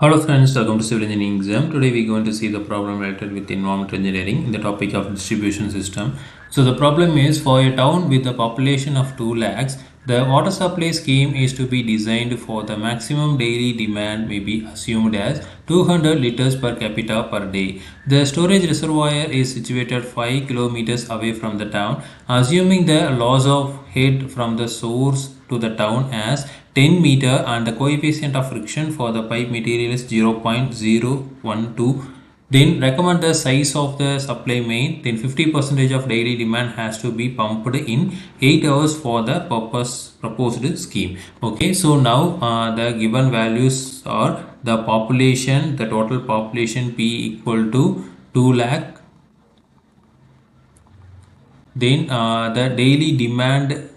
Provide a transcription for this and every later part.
Hello friends, welcome to Civil Engineering exam. Today we are going to see the problem related with environmental engineering in the topic of distribution system. So the problem is for a town with a population of 2 lakhs, the water supply scheme is to be designed for the maximum daily demand may be assumed as 200 liters per capita per day. The storage reservoir is situated 5 kilometers away from the town. Assuming the loss of head from the source to the town as 10 meter and the coefficient of friction for the pipe material is 0.012, then recommend the size of the supply main. Then 50% of daily demand has to be pumped in 8 hours for the proposed scheme. Okay, so now the given values are the population, the total population P equal to 2 lakh. Then the daily demand,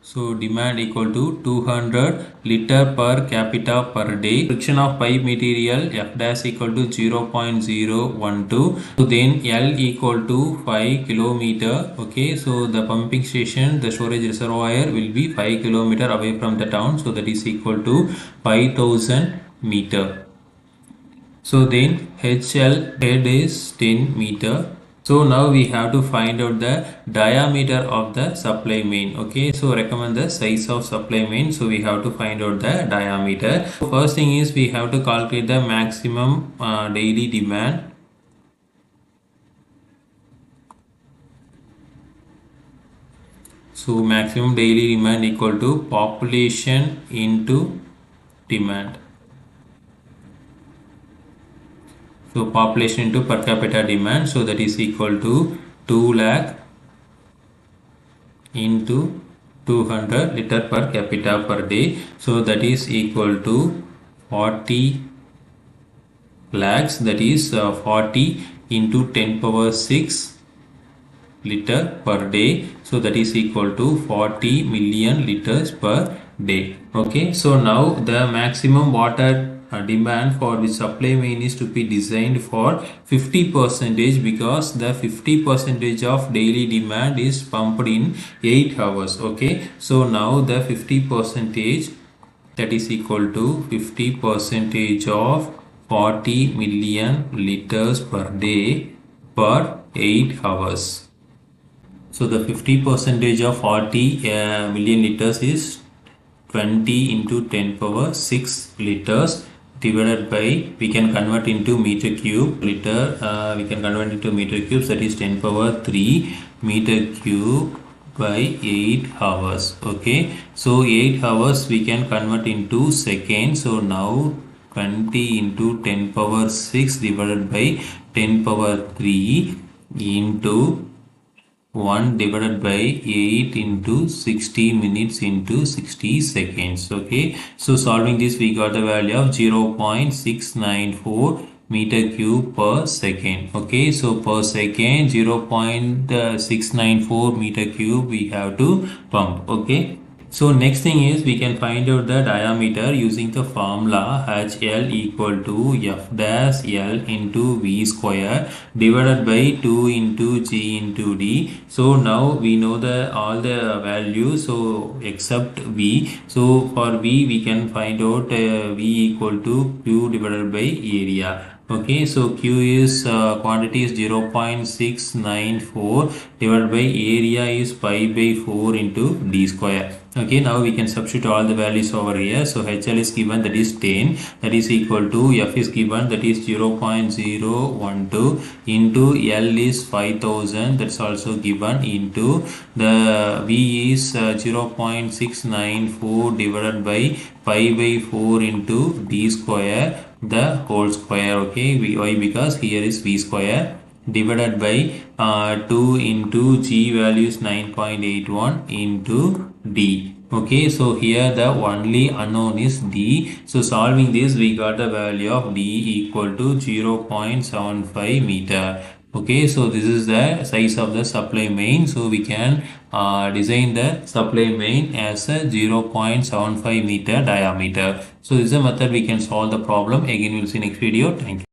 so demand equal to 200 liter per capita per day. Friction of pipe material F dash equal to 0.012. So then L equal to 5 kilometer. Okay, so the pumping station, the storage reservoir will be 5 kilometer away from the town. So that is equal to 5000 meter. So then HL head is 10 meter. So now we have to find out the diameter of the supply main. Okay, so recommend the size of supply main. So we have to find out the diameter. First thing is we have to calculate the maximum daily demand. So maximum daily demand equal to population into demand. So population into per capita demand, so that is equal to 2 lakh into 200 liter per capita per day. So that is equal to 40 lakhs, that is 40 into 10 power 6 liter per day. So that is equal to 40 million liters per day. Okay, so now the maximum water demand for the supply main is to be designed for 50%, because the 50% of daily demand is pumped in 8 hours. Okay, so now the 50%, that is equal to 50% of 40 million liters per day per 8 hours. So the 50% of 40 million liters is 20 into 10 power 6 liters divided by, we can convert into meter cube. Liter we can convert into meter cubes, that is 10 power 3 meter cube by 8 hours. Okay, so 8 hours we can convert into seconds. So now 20 into 10 power 6 divided by 10 power 3 into 1 divided by 8 into 60 minutes into 60 seconds. Okay, so solving this we got the value of 0.694 meter cube per second. Okay, so per second 0.694 meter cube we have to pump. Okay, so next thing is we can find out the diameter using the formula HL equal to F dash L into V square divided by 2 into G into D. So now we know the all the values, so except V. So for V we can find out V equal to Q divided by area. Okay, so Q is quantity is 0.694 divided by area is pi by 4 into D square. Okay, now we can substitute all the values over here. So HL is given, that is 10, that is equal to F is given, that is 0.012 into L is 5000, that's also given, into the V is 0.694 divided by pi by 4 into D square, the whole square. Okay, why? Because here is V square divided by 2 into G value is 9.81 into D. Okay, so here the only unknown is D. So solving this we got the value of D equal to 0.75 meter. Okay, so this is the size of the supply main. So we can design the supply main as a 0.75 meter diameter. So this is a method we can solve the problem. Again, we'll see next video. Thank you.